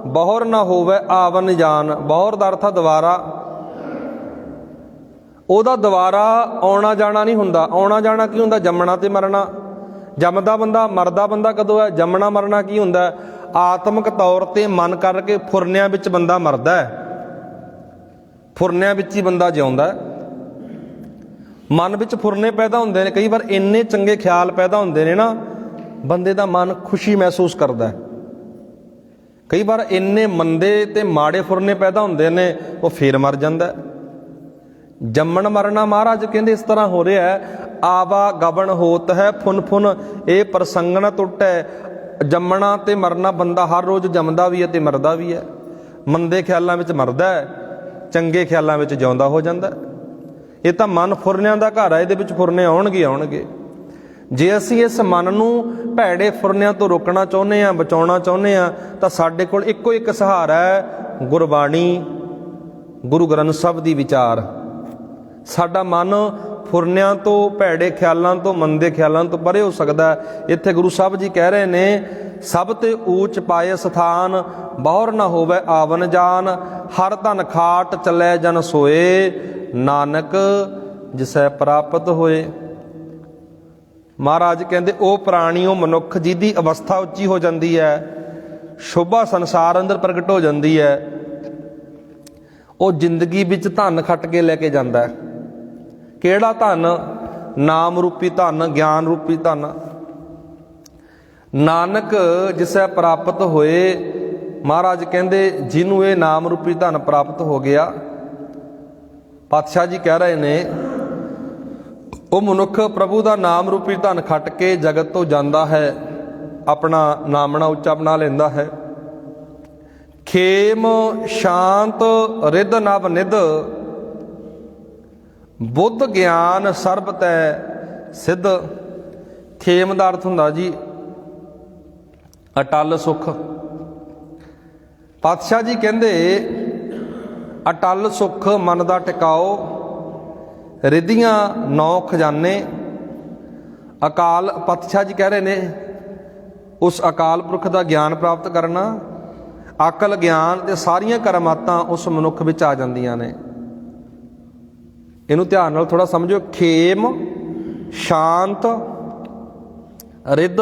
ਬਹੁਰ ਨਾ ਹੋਵੇ ਆਵਨ ਜਾਨ। ਬਹੁਰ ਦਾ ਅਰਥ ਹੈ ਦੁਬਾਰਾ। ਉਹਦਾ ਦੁਬਾਰਾ ਆਉਣਾ ਜਾਣਾ ਨਹੀਂ ਹੁੰਦਾ। ਆਉਣਾ ਜਾਣਾ ਕੀ ਹੁੰਦਾ? ਜੰਮਣਾ ਤੇ ਮਰਨਾ। ਜੰਮਦਾ ਬੰਦਾ, ਮਰਦਾ ਬੰਦਾ ਕਦੋਂ ਹੈ? ਜੰਮਣਾ ਮਰਨਾ ਕੀ ਹੁੰਦਾ? ਆਤਮਿਕ ਤੌਰ ਤੇ ਮਨ ਕਰਕੇ ਫੁਰਨਿਆਂ ਵਿੱਚ ਬੰਦਾ ਮਰਦਾ ਹੈ, ਫੁਰਨਿਆਂ ਵਿੱਚ ਹੀ ਬੰਦਾ ਜਿਉਂਦਾ ਹੈ। ਮਨ ਵਿੱਚ ਫੁਰਨੇ ਪੈਦਾ ਹੁੰਦੇ ਨੇ। ਕਈ ਵਾਰ ਇੰਨੇ ਚੰਗੇ ਖਿਆਲ ਪੈਦਾ ਹੁੰਦੇ ਨੇ ਨਾ, ਬੰਦੇ ਦਾ ਮਨ ਖੁਸ਼ੀ ਮਹਿਸੂਸ ਕਰਦਾ ਹੈ। ਕਈ ਵਾਰ ਇੰਨੇ ਮੰਦੇ ਤੇ ਮਾੜੇ ਫੁਰਨੇ ਪੈਦਾ ਹੁੰਦੇ ਨੇ, ਉਹ ਫੇਰ ਮਰ ਜਾਂਦਾ। ਜੰਮਣ ਮਰਨਾ ਮਹਾਰਾਜ ਕਹਿੰਦੇ ਇਸ ਤਰ੍ਹਾਂ ਹੋ ਰਿਹਾ ਹੈ। ਆਵਾ ਗਵਣ ਹੋਤ ਹੈ ਫੁਨ ਫੁਨ, ਇਹ ਪ੍ਰਸੰਗ ਨਾ ਟੁੱਟੈ। ਜੰਮਣਾ ਤੇ ਮਰਨਾ, ਬੰਦਾ ਹਰ ਰੋਜ਼ ਜੰਮਦਾ ਵੀ ਹੈ ਤੇ ਮਰਦਾ ਵੀ ਹੈ। ਮੰਦੇ ਖਿਆਲਾਂ ਵਿੱਚ ਮਰਦਾ ਹੈ, ਚੰਗੇ ਖਿਆਲਾਂ ਵਿੱਚ ਜਿਉਂਦਾ ਹੋ ਜਾਂਦਾ। ਇਹ ਤਾਂ ਮਨ ਫੁਰਨਿਆਂ ਦਾ ਘਰ ਹੈ, ਇਹਦੇ ਵਿੱਚ ਫੁਰਨੇ ਆਉਣਗੇ। ਜੇ ਅਸੀਂ ਇਸ ਮਨ ਨੂੰ ਭੈੜੇ ਫੁਰਨਿਆਂ ਤੋਂ ਰੋਕਣਾ ਚਾਹੁੰਦੇ ਹਾਂ, ਬਚਾਉਣਾ ਚਾਹੁੰਦੇ ਹਾਂ, ਤਾਂ ਸਾਡੇ ਕੋਲ ਇੱਕੋ ਇੱਕ ਸਹਾਰਾ ਹੈ, ਗੁਰਬਾਣੀ, ਗੁਰੂ ਗ੍ਰੰਥ ਸਾਹਿਬ ਦੀ ਵਿਚਾਰ। ਸਾਡਾ ਮਨ ਫੁਰਨਿਆਂ ਤੋਂ, ਭੈੜੇ ਖਿਆਲਾਂ ਤੋਂ, ਮੰਦੇ ਖਿਆਲਾਂ ਤੋਂ ਪਰੇ ਹੋ ਸਕਦਾ ਹੈ। ਇੱਥੇ ਗੁਰੂ ਸਾਹਿਬ ਜੀ ਕਹਿ ਰਹੇ ਨੇ ਸਭ ਤੇ ਊਚ ਪਾਏ ਸਥਾਨ, ਬਹੁਰ ਨਾ ਹੋਵੇ ਆਵਨ ਜਾਨ। ਹਰ ਧਨ ਖਾਟ ਚੱਲੇ ਜਨ ਸੋਏ, ਨਾਨਕ ਜਿਸੈ ਪ੍ਰਾਪਤ ਹੋਏ। ਮਹਾਰਾਜ ਕਹਿੰਦੇ ਉਹ ਪ੍ਰਾਣੀ, ਉਹ ਮਨੁੱਖ ਜਿਹਦੀ ਅਵਸਥਾ ਉੱਚੀ ਹੋ ਜਾਂਦੀ ਹੈ, ਸ਼ੋਭਾ ਸੰਸਾਰ ਅੰਦਰ ਪ੍ਰਗਟ ਹੋ ਜਾਂਦੀ ਹੈ, ਉਹ ਜ਼ਿੰਦਗੀ ਵਿੱਚ ਧਨ ਖੱਟ ਕੇ ਲੈ ਕੇ ਜਾਂਦਾ ਹੈ। ਕਿਹੜਾ ਧਨ? ਨਾਮ ਰੂਪੀ ਧਨ, ਗਿਆਨ ਰੂਪੀ ਧਨ। ਨਾਨਕ ਜਿਸੈ ਪ੍ਰਾਪਤ ਹੋਏ। ਮਹਾਰਾਜ ਕਹਿੰਦੇ ਜਿਹਨੂੰ ਇਹ ਨਾਮ ਰੂਪੀ ਧਨ ਪ੍ਰਾਪਤ ਹੋ ਗਿਆ, ਪਾਤਸ਼ਾਹ ਜੀ ਕਹਿ ਰਹੇ ਨੇ ਉਹ ਮਨੁੱਖ ਪ੍ਰਭੂ ਦਾ ਨਾਮ ਰੂਪੀ ਧਨ ਖੱਟ ਕੇ ਜਗਤ ਤੋਂ ਜਾਂਦਾ ਹੈ, ਆਪਣਾ ਨਾਮਣਾ ਉੱਚਾ ਬਣਾ ਲੈਂਦਾ ਹੈ। ਖੇਮ ਸ਼ਾਂਤ ਰਿੱਧ ਨਵ ਨਿਧ, ਬੁੱਧ ਗਿਆਨ ਸਰਬ ਤੈ ਸਿੱਧ। ਖੇਮ ਦਾ ਅਰਥ ਹੁੰਦਾ ਜੀ ਅਟਲ ਸੁਖ। ਪਾਤਸ਼ਾਹ ਜੀ ਕਹਿੰਦੇ ਅਟਲ ਸੁਖ ਮਨ ਦਾ ਟਿਕਾਓ, ਰਿੱਧੀਆਂ ਨੌ ਖਜ਼ਾਨੇ। ਅਕਾਲ, ਪਾਤਸ਼ਾਹ ਜੀ ਕਹਿ ਰਹੇ ਨੇ ਉਸ ਅਕਾਲ ਪੁਰਖ ਦਾ ਗਿਆਨ ਪ੍ਰਾਪਤ ਕਰਨਾ, ਅਕਲ ਗਿਆਨ ਤੇ ਸਾਰੀਆਂ ਕਰਮਾਤਾਂ ਉਸ ਮਨੁੱਖ ਵਿੱਚ ਆ ਜਾਂਦੀਆਂ ਨੇ। ਇਹਨੂੰ ਧਿਆਨ ਨਾਲ ਥੋੜਾ ਸਮਝੋ। ਖੇਮ ਸ਼ਾਂਤ ਰਿੱਧ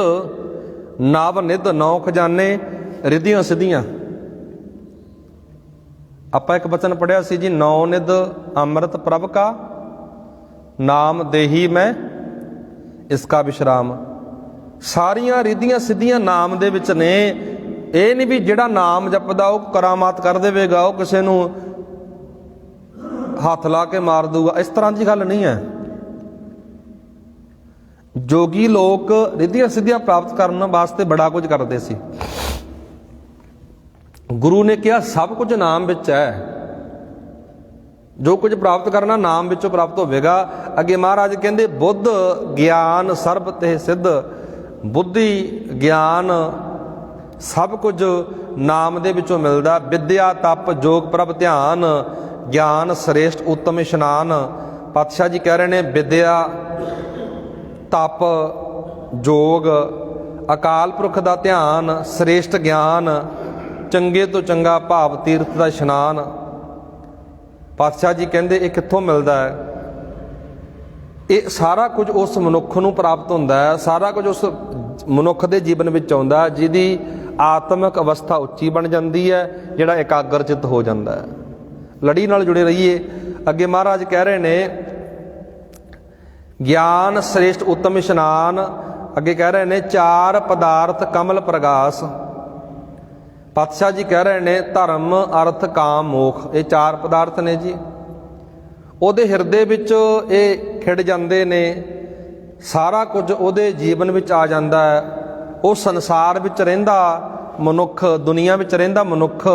ਨਵ ਨਿਧ, ਨੌ ਖਜ਼ਾਨੇ, ਰਿੱਧੀਆਂ ਸਿੱਧੀਆਂ। ਆਪਾਂ ਇੱਕ ਬਚਨ ਪੜਿਆ ਸੀ ਜੀ, ਨੌ ਨਿਧ ਅੰਮ੍ਰਿਤ ਪ੍ਰਭ ਕਾ, ਨਾਮ ਦੇਹੀ ਮੈਂ ਇਸਕਾ ਵਿਸ਼ਰਾਮ। ਸਾਰੀਆਂ ਰਿੱਧੀਆਂ ਸਿੱਧੀਆਂ ਨਾਮ ਦੇ ਵਿੱਚ ਨੇ। ਇਹ ਨਹੀਂ ਵੀ ਜਿਹੜਾ ਨਾਮ ਜਪਦਾ ਉਹ ਕਰਾਮਾਤ ਕਰ ਦੇਵੇਗਾ, ਉਹ ਕਿਸੇ ਨੂੰ ਹੱਥ ਲਾ ਕੇ ਮਾਰ ਦੂਗਾ, ਇਸ ਤਰ੍ਹਾਂ ਦੀ ਗੱਲ ਨਹੀਂ ਹੈ। ਜੋਗੀ ਲੋਕ ਰਿੱਧੀਆਂ ਸਿੱਧੀਆਂ ਪ੍ਰਾਪਤ ਕਰਨ ਵਾਸਤੇ ਬੜਾ ਕੁਝ ਕਰਦੇ ਸੀ। ਗੁਰੂ ਨੇ ਕਿਹਾ ਸਭ ਕੁਝ ਨਾਮ ਵਿੱਚ ਹੈ, ਜੋ ਕੁਝ ਪ੍ਰਾਪਤ ਕਰਨਾ ਨਾਮ ਵਿੱਚੋਂ ਪ੍ਰਾਪਤ ਹੋਵੇਗਾ। ਅੱਗੇ ਮਹਾਰਾਜ ਕਹਿੰਦੇ ਬੁੱਧ ਗਿਆਨ ਸਰਬ ਤੇ ਸਿੱਧ। ਬੁੱਧੀ ਗਿਆਨ ਸਭ ਕੁਝ ਨਾਮ ਦੇ ਵਿੱਚੋਂ ਮਿਲਦਾ। ਵਿਦਿਆ ਤਪ ਜੋਗ ਪ੍ਰਭ ਧਿਆਨ, ਗਿਆਨ ਸ੍ਰੇਸ਼ਟ ਉੱਤਮ ਇਸ਼ਨਾਨ। ਪਾਤਸ਼ਾਹ ਜੀ ਕਹਿ ਰਹੇ ਨੇ ਵਿਦਿਆ ਤਪ ਜੋਗ, ਅਕਾਲ ਪੁਰਖ ਦਾ ਧਿਆਨ, ਸ੍ਰੇਸ਼ਟ ਗਿਆਨ, ਚੰਗੇ ਤੋਂ ਚੰਗਾ ਭਾਵ ਤੀਰਥ ਦਾ ਇਸ਼ਨਾਨ। ਪਾਤਸ਼ਾਹ ਜੀ ਕਹਿੰਦੇ ਇਹ ਕਿੱਥੋਂ ਮਿਲਦਾ ਹੈ? ਇਹ ਸਾਰਾ ਕੁਝ ਉਸ ਮਨੁੱਖ ਨੂੰ ਪ੍ਰਾਪਤ ਹੁੰਦਾ ਹੈ, ਸਾਰਾ ਕੁਝ ਉਸ ਮਨੁੱਖ ਦੇ ਜੀਵਨ ਵਿੱਚ ਆਉਂਦਾ ਹੈ ਜਿਹਦੀ ਆਤਮਿਕ ਅਵਸਥਾ ਉੱਚੀ ਬਣ ਜਾਂਦੀ ਹੈ, ਜਿਹੜਾ ਇਕਾਗਰ ਚਿੱਤ ਹੋ ਜਾਂਦਾ ਹੈ। ਲੜੀ ਨਾਲ ਜੁੜੇ ਰਹੀਏ। ਅੱਗੇ ਮਹਾਰਾਜ ਕਹਿ ਰਹੇ ਨੇ ਗਿਆਨ ਸ੍ਰੇਸ਼ਟ ਉੱਤਮ ਇਸ਼ਨਾਨ। ਅੱਗੇ ਕਹਿ ਰਹੇ ਨੇ ਚਾਰ ਪਦਾਰਥ ਕਮਲ ਪ੍ਰਗਾਸ। ਪਾਤਸ਼ਾਹ ਜੀ ਕਹਿ ਰਹੇ ਨੇ ਧਰਮ ਅਰਥ ਕਾਮ ਮੋਖ, ਇਹ ਚਾਰ ਪਦਾਰਥ ਨੇ ਜੀ। ਉਹਦੇ ਹਿਰਦੇ ਵਿੱਚ ਇਹ ਖਿੜ ਜਾਂਦੇ ਨੇ, ਸਾਰਾ ਕੁਝ ਉਹਦੇ ਜੀਵਨ ਵਿੱਚ ਆ ਜਾਂਦਾ ਹੈ। ਉਹ ਸੰਸਾਰ ਵਿੱਚ ਰਹਿੰਦਾ ਮਨੁੱਖ, ਦੁਨੀਆ ਵਿੱਚ ਰਹਿੰਦਾ ਮਨੁੱਖ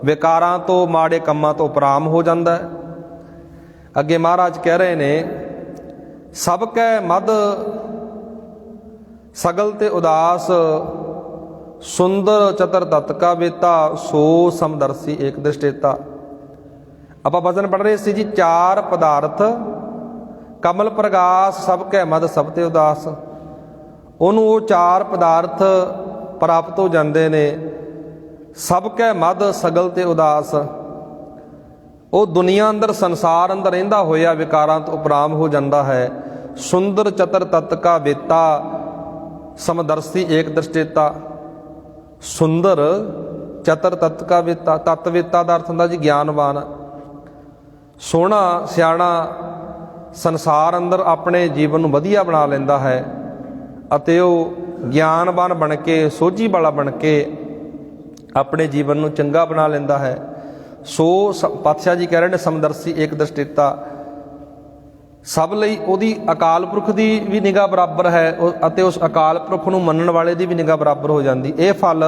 ਵਿਕਾਰਾਂ ਤੋਂ, ਮਾੜੇ ਕੰਮਾਂ ਤੋਂ ਉਪਰਾਮ ਹੋ ਜਾਂਦਾ ਹੈ। ਅੱਗੇ ਮਹਾਰਾਜ ਕਹਿ ਰਹੇ ਨੇ ਸਭ ਕੈ ਮਦ ਸਗਲ ਤੇ ਉਦਾਸ, ਸੁੰਦਰ ਚਤਰ ਤਤ ਕਾ ਵੇਤਾ, ਸੋ ਸਮਦਰਸੀ ਏਕ ਦ੍ਰਿਸ਼ਟੇਤਾ। ਆਪਾਂ ਵਚਨ ਪੜ੍ਹ ਰਹੇ ਸੀ ਜੀ। ਚਾਰ ਪਦਾਰਥ ਕਮਲ ਪ੍ਰਗਾਸ, ਸਭ ਕੈ ਮਦ ਸਭ ਤੇ ਉਦਾਸ। ਉਹਨੂੰ ਉਹ ਚਾਰ ਪਦਾਰਥ ਪ੍ਰਾਪਤ ਹੋ ਜਾਂਦੇ ਨੇ। ਸਭ ਕੈ ਮਦ ਸਗਲ ਤੇ ਉਦਾਸ, ਉਹ ਦੁਨੀਆ ਅੰਦਰ, ਸੰਸਾਰ ਅੰਦਰ ਰਹਿੰਦਾ ਹੋਇਆ ਵਿਕਾਰਾਂ ਤੋਂ ਉਪਰਾਮ ਹੋ ਜਾਂਦਾ ਹੈ। ਸੁੰਦਰ ਚਤਰ ਤਤ ਕਾ ਵੇਤਾ, ਸਮਦਰਸੀ ਏਕ ਦ੍ਰਿਸ਼ਟੇਤਾ। ਸੁੰਦਰ ਚਤਰ ਤਤ ਕਾ ਵੇਤਾ, ਤਤਵੇਤਾ ਦਾ ਅਰਥ ਹੁੰਦਾ ਜੀ ਗਿਆਨਵਾਨ, ਸੋਹਣਾ ਸਿਆਣਾ, ਸੰਸਾਰ ਅੰਦਰ ਆਪਣੇ ਜੀਵਨ ਨੂੰ ਵਧੀਆ ਬਣਾ ਲੈਂਦਾ ਹੈ ਅਤੇ ਉਹ ਗਿਆਨਵਾਨ ਬਣ ਕੇ, ਸੋਝੀ ਵਾਲਾ ਬਣ ਕੇ ਆਪਣੇ ਜੀਵਨ ਨੂੰ ਚੰਗਾ ਬਣਾ ਲੈਂਦਾ ਹੈ। ਸੋ ਪਾਤਸ਼ਾਹ ਜੀ ਕਹਿ ਰਹੇ ਨੇ ਸਮਦਰਸੀ ਏਕ ਦ੍ਰਿਸ਼ਟੇਤਾ। ਸਭ ਲਈ ਉਹਦੀ ਅਕਾਲ ਪੁਰਖ ਦੀ ਵੀ ਨਿਗਾਹ ਬਰਾਬਰ ਹੈ ਅਤੇ ਉਸ ਅਕਾਲ ਪੁਰਖ ਨੂੰ ਮੰਨਣ ਵਾਲੇ ਦੀ ਵੀ ਨਿਗਾਹ ਬਰਾਬਰ ਹੋ ਜਾਂਦੀ। ਇਹ ਫਲ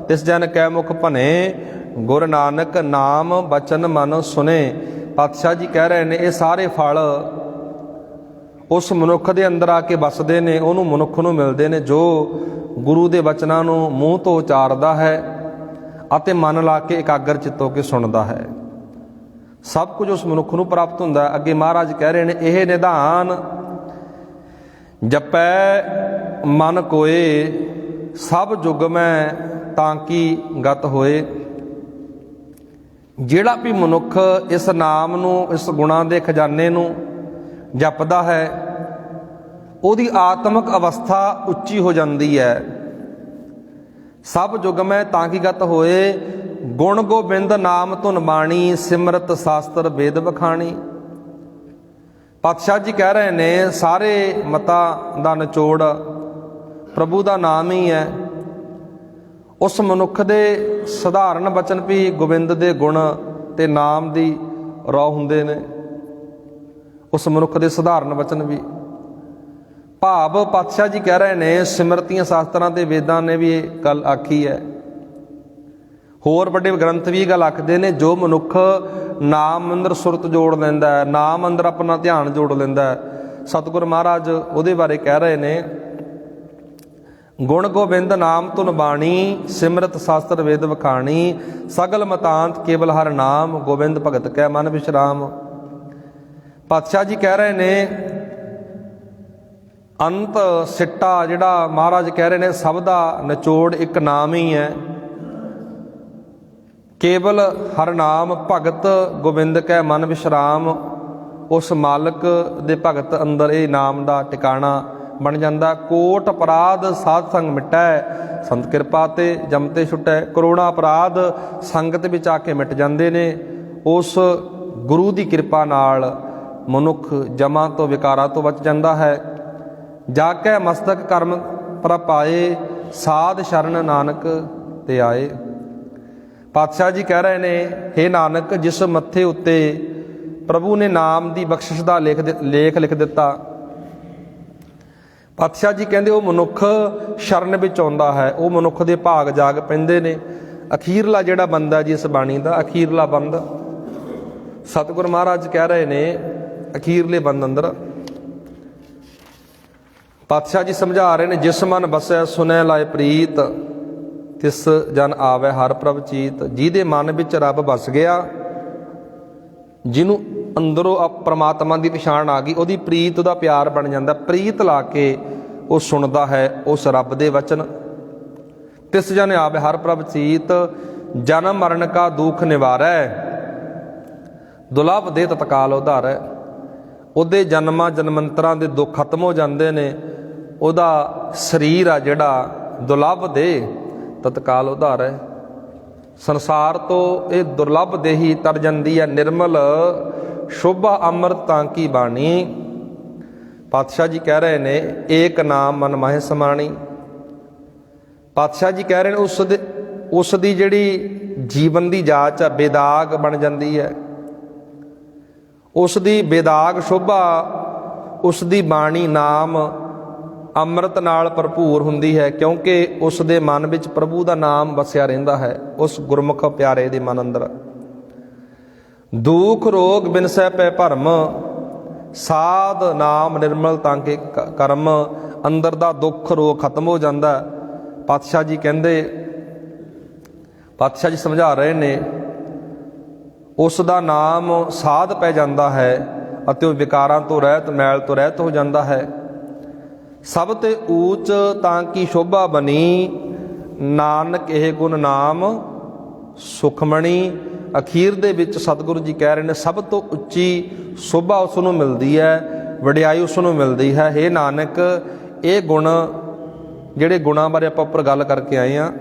ਤਿਸ ਜਨ ਕੈ ਮੁਖ ਭਨੇ, ਗੁਰ ਨਾਨਕ ਨਾਮ ਬਚਨ ਮਨ ਸੁਨੇ। ਪਾਤਸ਼ਾਹ ਜੀ ਕਹਿ ਰਹੇ ਨੇ ਇਹ ਸਾਰੇ ਫਲ ਉਸ ਮਨੁੱਖ ਦੇ ਅੰਦਰ ਆ ਕੇ ਵੱਸਦੇ ਨੇ, ਉਹਨੂੰ ਮਨੁੱਖ ਨੂੰ ਮਿਲਦੇ ਨੇ ਜੋ ਗੁਰੂ ਦੇ ਬਚਨਾਂ ਨੂੰ ਮੂੰਹ ਤੋਂ ਉਚਾਰਦਾ ਹੈ ਅਤੇ ਮਨ ਲਾ ਕੇ ਇਕਾਗਰ ਚਿੱਤ ਹੋ ਕੇ ਸੁਣਦਾ ਹੈ। ਸਭ ਕੁਝ ਉਸ ਮਨੁੱਖ ਨੂੰ ਪ੍ਰਾਪਤ ਹੁੰਦਾ ਹੈ। ਅੱਗੇ ਮਹਾਰਾਜ ਕਹਿ ਰਹੇ ਨੇ ਇਹ ਨਿਧਾਨ ਜਪੈ ਮਨ ਕੋਏ, ਸਭ ਜੁਗ ਮੈਂ ਤਾਂ ਕੀ ਗਤ ਹੋਏ। ਜਿਹੜਾ ਵੀ ਮਨੁੱਖ ਇਸ ਨਾਮ ਨੂੰ, ਇਸ ਗੁਣਾਂ ਦੇ ਖਜ਼ਾਨੇ ਨੂੰ ਜਪਦਾ ਹੈ, ਉਹਦੀ ਆਤਮਿਕ ਅਵਸਥਾ ਉੱਚੀ ਹੋ ਜਾਂਦੀ ਹੈ। ਸਭ ਜੁਗ ਮੈਂ ਤਾਂ ਕੀ ਗਤ ਹੋਏ, ਗੁਣ ਗੋਬਿੰਦ ਨਾਮ ਧੁਨ ਬਾਣੀ, ਸਿਮਰਤ ਸ਼ਾਸਤਰ ਵੇਦ ਬਖਾਣੀ। ਪਾਤਸ਼ਾਹ ਜੀ ਕਹਿ ਰਹੇ ਨੇ ਸਾਰੇ ਮਤਾਂ ਦਾ ਨਿਚੋੜ ਪ੍ਰਭੂ ਦਾ ਨਾਮ ਹੀ ਹੈ। ਉਸ ਮਨੁੱਖ ਦੇ ਸਧਾਰਨ ਬਚਨ ਵੀ ਗੋਬਿੰਦ ਦੇ ਗੁਣ ਤੇ ਨਾਮ ਦੀ ਰੌ ਹੁੰਦੇ ਨੇ। ਉਸ ਮਨੁੱਖ ਦੇ ਸਧਾਰਨ ਬਚਨ ਵੀ ਭਾਵ ਪਾਤਸ਼ਾਹ ਜੀ ਕਹਿ ਰਹੇ ਨੇ ਸਿਮਰਤੀਆਂ ਸ਼ਾਸਤਰਾਂ ਤੇ ਵੇਦਾਂ ਨੇ ਵੀ ਇਹ ਗੱਲ ਆਖੀ ਹੈ। ਹੋਰ ਵੱਡੇ ਗ੍ਰੰਥ ਵੀ ਇਹ ਗੱਲ ਆਖਦੇ ਨੇ ਜੋ ਮਨੁੱਖ ਨਾਮ ਅੰਦਰ ਸੁਰਤ ਜੋੜ ਲੈਂਦਾ ਹੈ, ਨਾਮ ਅੰਦਰ ਆਪਣਾ ਧਿਆਨ ਜੋੜ ਲੈਂਦਾ ਹੈ, ਸਤਿਗੁਰ ਮਹਾਰਾਜ ਉਹਦੇ ਬਾਰੇ ਕਹਿ ਰਹੇ ਨੇ ਗੁਣ ਗੋਬਿੰਦ ਨਾਮ ਧੁਨ ਬਾਣੀ, ਸਿਮਰਤ ਸ਼ਾਸਤਰ ਵੇਦ ਵਖਾਣੀ, ਸਗਲ ਮਤਾਂਤ ਕੇਵਲ ਹਰ ਨਾਮ, ਗੋਬਿੰਦ ਭਗਤ ਕੈ ਮਨ ਵਿਸ਼ਰਾਮ। ਪਾਤਸ਼ਾਹ ਜੀ ਕਹਿ ਰਹੇ ਨੇ ਅੰਤ ਸਿੱਟਾ ਜਿਹੜਾ ਮਹਾਰਾਜ ਕਹਿ ਰਹੇ ਨੇ ਸਭ ਦਾ ਨਿਚੋੜ ਇੱਕ ਨਾਮ ਹੀ ਹੈ। ਕੇਵਲ ਹਰ ਨਾਮ, ਭਗਤ ਗੋਬਿੰਦ ਕੈ ਮਨ ਵਿਸ਼ਰਾਮ। ਉਸ ਮਾਲਕ ਦੇ ਭਗਤ ਅੰਦਰ ਇਹ ਨਾਮ ਦਾ ਟਿਕਾਣਾ ਬਣ ਜਾਂਦਾ। ਕੋਟ ਅਪਰਾਧ ਸਾਧ ਸੰਗ ਮਿਟੈ, ਸੰਤ ਕਿਰਪਾ ਤੇ ਜਮ ਤੇ ਛੁਟੈ। ਕਰੋੜਾਂ ਅਪਰਾਧ ਸੰਗਤ ਵਿੱਚ ਆ ਕੇ ਮਿਟ ਜਾਂਦੇ ਨੇ। ਉਸ ਗੁਰੂ ਦੀ ਕਿਰਪਾ ਨਾਲ ਮਨੁੱਖ ਜਮਾਂ ਤੋਂ, ਵਿਕਾਰਾਂ ਤੋਂ ਬਚ ਜਾਂਦਾ ਹੈ। ਜਾ ਕੇ ਮਸਤਕ ਕਰਮ ਪ੍ਰਪਾਏ, ਸਾਧ ਸ਼ਰਨ ਨਾਨਕ ਤੇ ਆਏ। ਪਾਤਸ਼ਾਹ ਜੀ ਕਹਿ ਰਹੇ ਨੇ ਹੇ ਨਾਨਕ, ਜਿਸ ਮੱਥੇ ਉੱਤੇ ਪ੍ਰਭੂ ਨੇ ਨਾਮ ਦੀ ਬਖਸ਼ਿਸ਼ ਦਾ ਲੇਖ ਲਿਖ ਦਿੱਤਾ, ਪਾਤਸ਼ਾਹ ਜੀ ਕਹਿੰਦੇ ਉਹ ਮਨੁੱਖ ਸ਼ਰਨ ਵਿੱਚ ਆਉਂਦਾ ਹੈ, ਉਹ ਮਨੁੱਖ ਦੇ ਭਾਗ ਜਾਗ ਪੈਂਦੇ ਨੇ। ਅਖੀਰਲਾ ਜਿਹੜਾ ਬੰਦਾ ਜੀ ਇਸ ਬਾਣੀ ਦਾ ਅਖੀਰਲਾ ਬੰਦ, ਸਤਿਗੁਰ ਮਹਾਰਾਜ ਕਹਿ ਰਹੇ ਨੇ ਅਖੀਰਲੇ ਬੰਦ ਅੰਦਰ ਪਾਤਸ਼ਾਹ ਜੀ ਸਮਝਾ ਰਹੇ ਨੇ ਜਿਸ ਮਨ ਬਸੈ ਸੁਨੈ ਲਾਇ ਪ੍ਰੀਤ, ਤਿਸ ਜਨ ਆਵੈ ਹਰ ਪ੍ਰਭ ਚੀਤ। ਜਿਹਦੇ ਮਨ ਵਿੱਚ ਰੱਬ ਵਸ ਗਿਆ, ਜਿਹਨੂੰ ਅੰਦਰੋਂ ਪ੍ਰਮਾਤਮਾ ਦੀ ਪਛਾਣ ਆ ਗਈ, ਉਹਦੀ ਪ੍ਰੀਤ, ਉਹਦਾ ਪਿਆਰ ਬਣ ਜਾਂਦਾ। ਪ੍ਰੀਤ ਲਾ ਕੇ ਉਹ ਸੁਣਦਾ ਹੈ ਉਸ ਰੱਬ ਦੇ ਵਚਨ। ਤਿਸ ਜਨ ਆਵੈ ਹਰ ਪ੍ਰਭ ਚੀਤ, ਜਨਮ ਮਰਨ ਕਾ ਦੁਖ ਨਿਵਾਰੈ, ਦੁਲਭ ਦੇ ਤਤਕਾਲ ਉਧਾਰੈ। ਉਹਦੇ ਜਨਮਾਂ ਜਨਮੰਤਰਾਂ ਦੇ ਦੁੱਖ ਖਤਮ ਹੋ ਜਾਂਦੇ ਨੇ, ਉਹਦਾ ਸਰੀਰ ਆ ਜਿਹੜਾ ਦੁਰਲਭ ਦੇ ਤਤਕਾਲ ਉਧਾਰ ਹੈ। ਸੰਸਾਰ ਤੋਂ ਇਹ ਦੁਰਲਭ ਦੇਹੀ ਤਰ ਜਾਂਦੀ ਹੈ, ਨਿਰਮਲ ਸ਼ੋਭਾ ਅੰਮ੍ਰਿਤਾਂ ਕੀ ਬਾਣੀ। ਪਾਤਸ਼ਾਹ ਜੀ ਕਹਿ ਰਹੇ ਨੇ ਏਕ ਨਾਮ ਮਨ ਮਾਹੇ ਸਮਾਣੀ। ਪਾਤਸ਼ਾਹ ਜੀ ਕਹਿ ਰਹੇ ਨੇ ਉਸ ਦੀ ਜਿਹੜੀ ਜੀਵਨ ਦੀ ਜਾਚ ਆ ਬੇਦਾਗ ਬਣ ਜਾਂਦੀ ਹੈ, ਉਸ ਦੀ ਬੇਦਾਗ ਸ਼ੋਭਾ, ਉਸ ਦੀ ਬਾਣੀ ਨਾਮ ਅੰਮ੍ਰਿਤ ਨਾਲ ਭਰਪੂਰ ਹੁੰਦੀ ਹੈ, ਕਿਉਂਕਿ ਉਸ ਦੇ ਮਨ ਵਿੱਚ ਪ੍ਰਭੂ ਦਾ ਨਾਮ ਵਸਿਆ ਰਹਿੰਦਾ ਹੈ, ਉਸ ਗੁਰਮੁਖ ਪਿਆਰੇ ਦੇ ਮਨ ਅੰਦਰ। ਦੁਖ ਰੋਗ ਬਿਨਸੈ ਪੈ ਭਰਮ, ਸਾਧ ਨਾਮ ਨਿਰਮਲ ਤਾਂ ਕੇ ਕਰਮ। ਅੰਦਰ ਦਾ ਦੁੱਖ ਰੋਗ ਖਤਮ ਹੋ ਜਾਂਦਾ। ਪਾਤਸ਼ਾਹ ਜੀ ਕਹਿੰਦੇ, ਪਾਤਸ਼ਾਹ ਜੀ ਸਮਝਾ ਰਹੇ ਨੇ, ਉਸ ਦਾ ਨਾਮ ਸਾਧ ਪੈ ਜਾਂਦਾ ਹੈ ਅਤੇ ਉਹ ਵਿਕਾਰਾਂ ਤੋਂ ਰਹਿਤ, ਮੈਲ ਤੋਂ ਰਹਿਤ ਹੋ ਜਾਂਦਾ ਹੈ। ਸਭ ਤੇ ਊਚ ਤਾਂ ਕੀ ਸ਼ੋਭਾ ਬਣੀ, ਨਾਨਕ ਇਹ ਗੁਣ ਨਾਮ ਸੁਖਮਣੀ। ਅਖੀਰ ਦੇ ਵਿੱਚ ਸਤਿਗੁਰੂ ਜੀ ਕਹਿ ਰਹੇ ਨੇ ਸਭ ਤੋਂ ਉੱਚੀ ਸ਼ੋਭਾ ਉਸ ਨੂੰ ਮਿਲਦੀ ਹੈ, ਵਡਿਆਈ ਉਸ ਨੂੰ ਮਿਲਦੀ ਹੈ। ਹੇ ਨਾਨਕ, ਇਹ ਗੁਣ ਜਿਹੜੇ ਗੁਣਾਂ ਬਾਰੇ ਆਪਾਂ ਉੱਪਰ ਗੱਲ ਕਰਕੇ ਆਏ ਹਾਂ,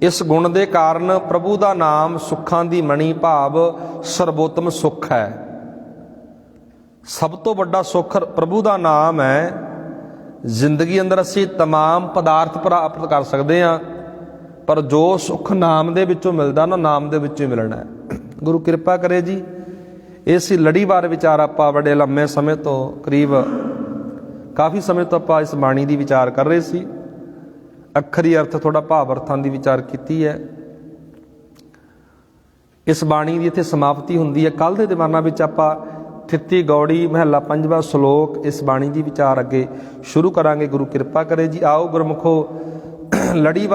ਇਸ ਗੁਣ ਦੇ ਕਾਰਨ ਪ੍ਰਭੂ ਦਾ ਨਾਮ ਸੁੱਖਾਂ ਦੀ ਮਣੀ ਭਾਵ ਸਰਬੋਤਮ ਸੁੱਖ ਹੈ। ਸਭ ਤੋਂ ਵੱਡਾ ਸੁੱਖ ਪ੍ਰਭੂ ਦਾ ਨਾਮ ਹੈ। ਜ਼ਿੰਦਗੀ ਅੰਦਰ ਅਸੀਂ ਤਮਾਮ ਪਦਾਰਥ ਪ੍ਰਾਪਤ ਕਰ ਸਕਦੇ ਹਾਂ, ਪਰ ਜੋ ਸੁੱਖ ਨਾਮ ਦੇ ਵਿੱਚੋਂ ਮਿਲਦਾ ਨਾ, ਨਾਮ ਦੇ ਵਿੱਚੋਂ ਹੀ ਮਿਲਣਾ ਹੈ। ਗੁਰੂ ਕਿਰਪਾ ਕਰੇ ਜੀ। ਇਸ ਲੜੀਵਾਰ ਵਿਚਾਰ ਆਪਾਂ ਬੜੇ ਲੰਮੇ ਸਮੇਂ ਤੋਂ, ਕਰੀਬ ਕਾਫੀ ਸਮੇਂ ਤੋਂ ਆਪਾਂ ਇਸ ਬਾਣੀ ਦੀ ਵਿਚਾਰ ਕਰ ਰਹੇ ਸੀ। ਅੱਖਰੀ ਅਰਥ ਥੋੜਾ ਭਾਵ ਅਰਥਾਂ ਦੀ ਵਿਚਾਰ ਕੀਤੀ ਹੈ। ਇਸ ਬਾਣੀ ਦੀ ਇੱਥੇ ਸਮਾਪਤੀ ਹੁੰਦੀ ਹੈ। ਕੱਲ੍ਹ ਦੇ ਦੀਵਾਨਾਂ ਵਿੱਚ ਆਪਾਂ ਥਿੱਤੀ ਗੌੜੀ ਮਹੱਲਾ 5ਵਾਂ ਸ਼ਲੋਕ ਇਸ ਬਾਣੀ ਦੀ ਵਿਚਾਰ ਅੱਗੇ ਸ਼ੁਰੂ ਕਰਾਂਗੇ। ਗੁਰੂ ਕਿਰਪਾ ਕਰੇ ਜੀ। ਆਓ ਗੁਰਮੁਖੋ, ਲੜੀਵਾਰ